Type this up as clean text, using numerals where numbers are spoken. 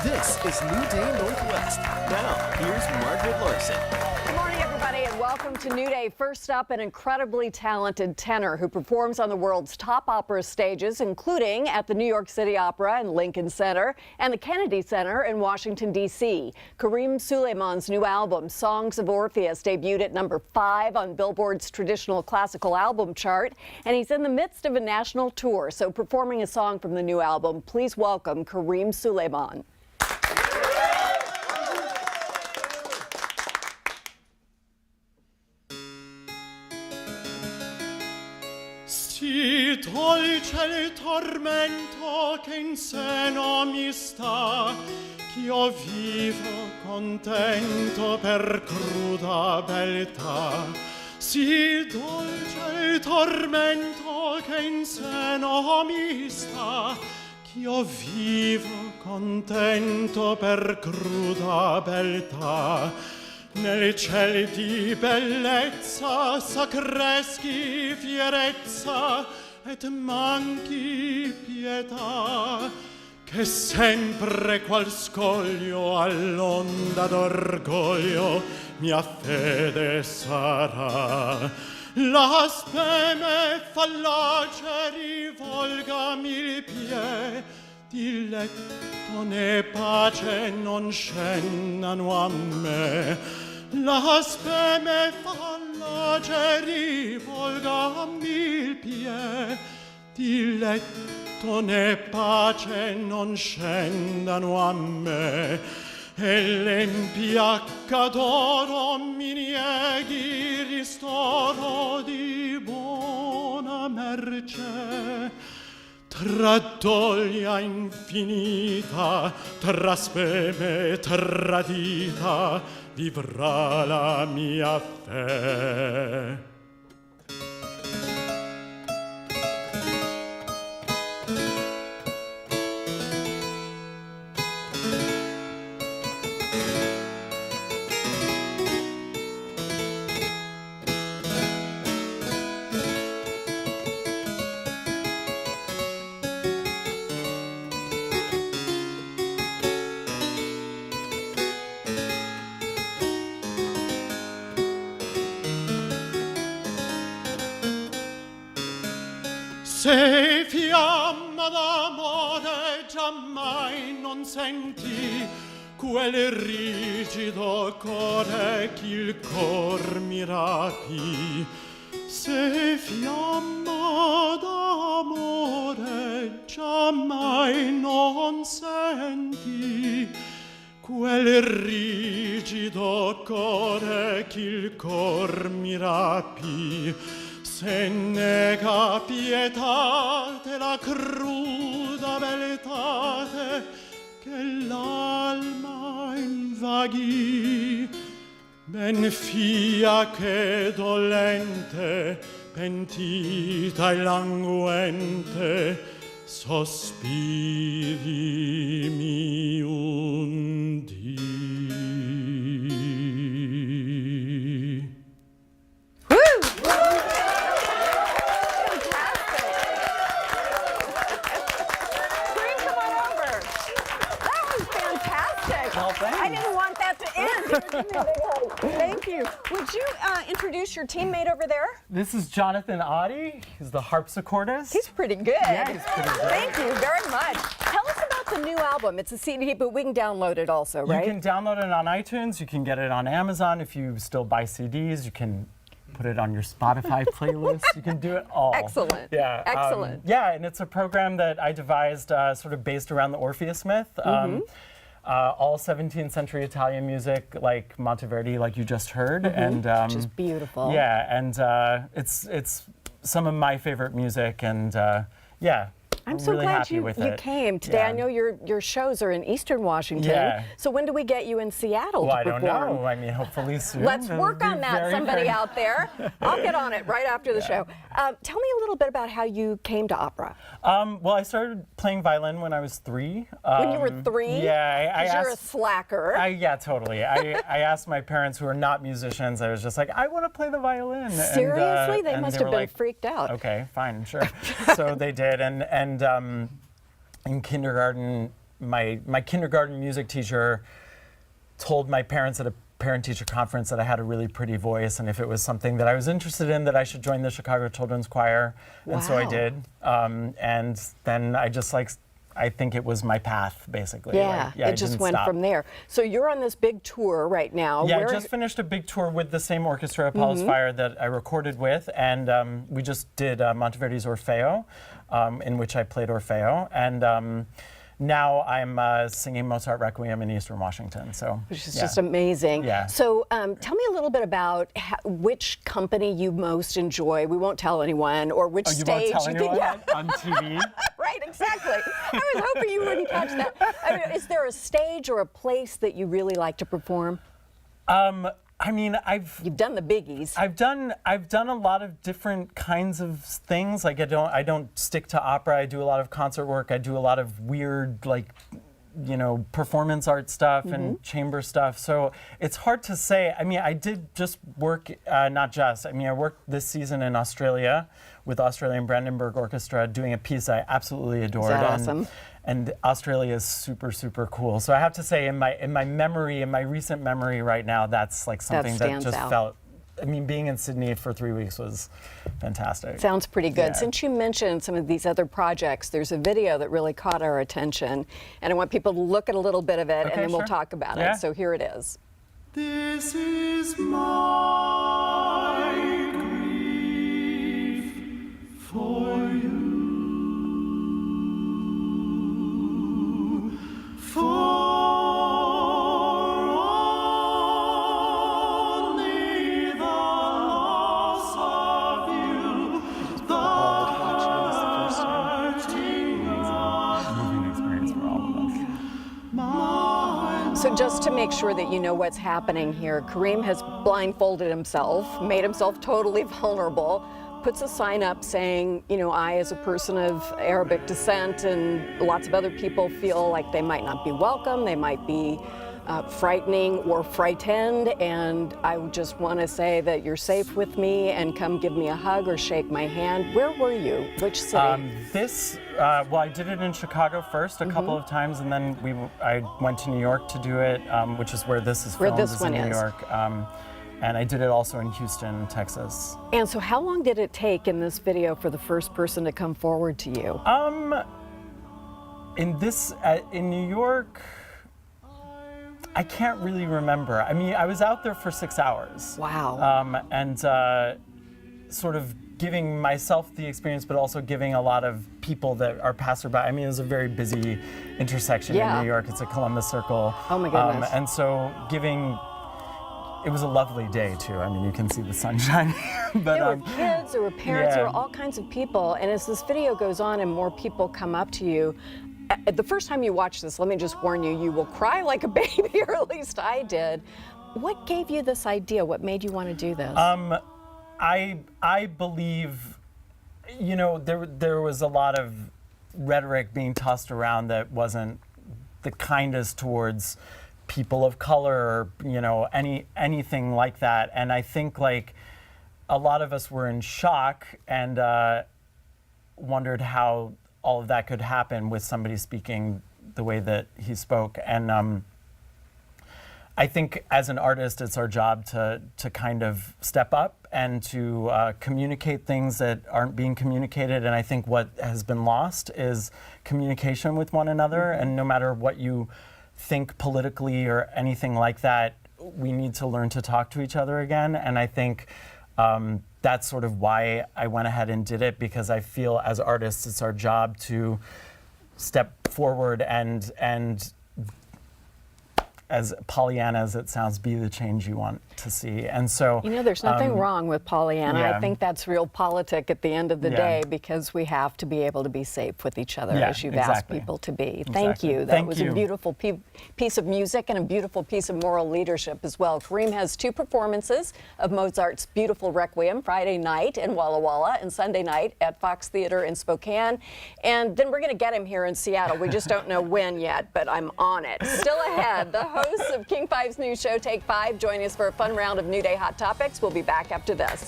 This is New Day Northwest. Now, here's Margaret Larson. Good morning, everybody, and welcome to New Day. First up, an incredibly talented tenor who performs on the world's top opera stages, including at the New York City Opera and Lincoln Center and the Kennedy Center in Washington, D.C. Karim Sulyaman's new album, Songs of Orpheus, debuted at number 5 on Billboard's traditional classical album chart, and he's in the midst of a national tour. So performing a song from the new album, please welcome Karim Sulyaman. Si dolce il tormento che in seno mi sta, ch'io vivo contento per cruda beltà. Si dolce il tormento che in seno mi sta, ch'io vivo contento per cruda beltà. Nel ciel di bellezza s'accreschi fierezza et manchi pietà, che sempre qual scoglio all'onda d'orgoglio mia fede sarà. La speme fallace rivolgami il pie, di letto né pace non scendano a me. La speme fallace rivolgami il pie, di letto né pace non scendano a me. E l'empiacca d'oro mi nieghi ristoro di buona merce. Tra doglia infinita, tra speme tradita, vivrà la mia fe. Se fiamma d'amore giammai non senti quel rigido core ch'il cor mi rapì. Se fiamma d'amore giammai non senti quel rigido core ch'il cor mi rapì. Se nega pietate la cruda beltate che l'alma invaghi, ben fia che dolente, pentita e languente, sospirimi un dì. I didn't want that to end. Thank you. Would you introduce your teammate over there? This is Jonathan Oddie. He's the harpsichordist. He's pretty good. Yeah, he's pretty good. Thank you very much. Tell us about the new album. It's a CD, but we can download it also, right? You can download it on iTunes. You can get it on Amazon. If you still buy CDs, you can put it on your Spotify playlist. You can do it all. Excellent. Yeah. Excellent. Yeah, and it's a program that I devised sort of based around the Orpheus myth. All 17th century Italian music, like Monteverdi, like you just heard, and which is beautiful. Yeah, and it's some of my favorite music, and yeah. I'm so really glad happy you with it. came today. Yeah. I know your shows are in Eastern Washington. Yeah. So when do we get you in Seattle Well, to I don't perform? know. I mean, hopefully soon. Let's That'll work be on that, very, somebody very- out there. I'll get on it right after the show. Tell me a little bit about how you came to opera. Well, I started playing violin when I was 3. When you were 3? Yeah, I 'Cause you're a asked. slacker. Yeah, totally. I asked my parents, who are not musicians, I was just like, I want to play the violin. Seriously? They and must they have were been like, freaked out. Okay, fine, sure. So they did, and in kindergarten, my kindergarten music teacher told my parents at a parent-teacher conference that I had a really pretty voice, and if it was something that I was interested in, that I should join the Chicago Children's Choir. And so I did. And then I think it was my path, basically. Yeah, it just went from there. So you're on this big tour right now. Yeah, I just finished a big tour with the same orchestra, Apollo's Fire, that I recorded with, and we just did Monteverdi's Orfeo, in which I played Orfeo, and now I'm singing Mozart Requiem in Eastern Washington. So, which is just amazing. Yeah. So tell me a little bit about which company you most enjoy. We won't tell anyone, or which stage. You won't tell anyone yeah. on TV? Right, exactly. I was hoping you wouldn't catch that. I mean, is there a stage or a place that you really like to perform? I mean, You've done the biggies. I've done a lot of different kinds of things. Like I don't stick to opera. I do a lot of concert work. I do a lot of weird, like, you know, performance art stuff and chamber stuff. So it's hard to say. I mean, I did just work, I worked this season in Australia with Australian Brandenburg Orchestra doing a piece I absolutely adored. Is that awesome? And Australia is super, super cool. So I have to say, in my memory, in my recent memory right now, that's like something that just felt. I mean, being in Sydney for 3 weeks was fantastic. Sounds pretty good. Yeah. Since you mentioned some of these other projects, there's a video that really caught our attention, and I want people to look at a little bit of it, and then we'll talk about it. So here it is. This is my grief for you. So just to make sure that you know what's happening here, Karim has blindfolded himself, made himself totally vulnerable, puts a sign up saying, you know, I as a person of Arabic descent, and lots of other people feel like they might not be welcome, they might be frightening or frightened, and I just want to say that you're safe with me and come give me a hug or shake my hand. Where were you? Which city? Well, I did it in Chicago first a couple of times, and then I went to New York to do it, which is where this is filmed, is in New York. And I did it also in Houston, Texas. And so how long did it take in this video for the first person to come forward to you? In New York, I can't really remember. I mean, I was out there for 6 hours. Wow. And sort of giving myself the experience, but also giving a lot of people that are passerby. I mean, it was a very busy intersection in New York. It's a Columbus Circle. Oh my goodness. And so it was a lovely day too. I mean, you can see the sunshine. But, there were kids, there were parents, there were all kinds of people. And as this video goes on and more people come up to you, the first time you watch this, let me just warn you, you will cry like a baby, or at least I did. What gave you this idea? What made you want to do this? I believe, you know, there was a lot of rhetoric being tossed around that wasn't the kindest towards people of color, or, you know, anything like that. And I think, like, a lot of us were in shock and wondered how all of that could happen with somebody speaking the way that he spoke. And I think as an artist, it's our job to kind of step up and to communicate things that aren't being communicated. And I think what has been lost is communication with one another. And no matter what you think politically or anything like that, we need to learn to talk to each other again. And I think that's sort of why I went ahead and did it, because I feel as artists, it's our job to step forward and as Pollyanna as it sounds, be the change you want to see. And so, you know, there's nothing wrong with Pollyanna. I think that's real politic at the end of the day, because we have to be able to be safe with each other, as you've asked people to be. Thank you. That was a beautiful piece of music and a beautiful piece of moral leadership as well. Karim has 2 performances of Mozart's beautiful Requiem, Friday night in Walla Walla and Sunday night at Fox Theater in Spokane. And then we're going to get him here in Seattle. We just don't know when yet, but I'm on it. Still ahead, the hosts of King 5's new show, Take 5, join us for a fun round of New Day Hot Topics. We'll be back after this.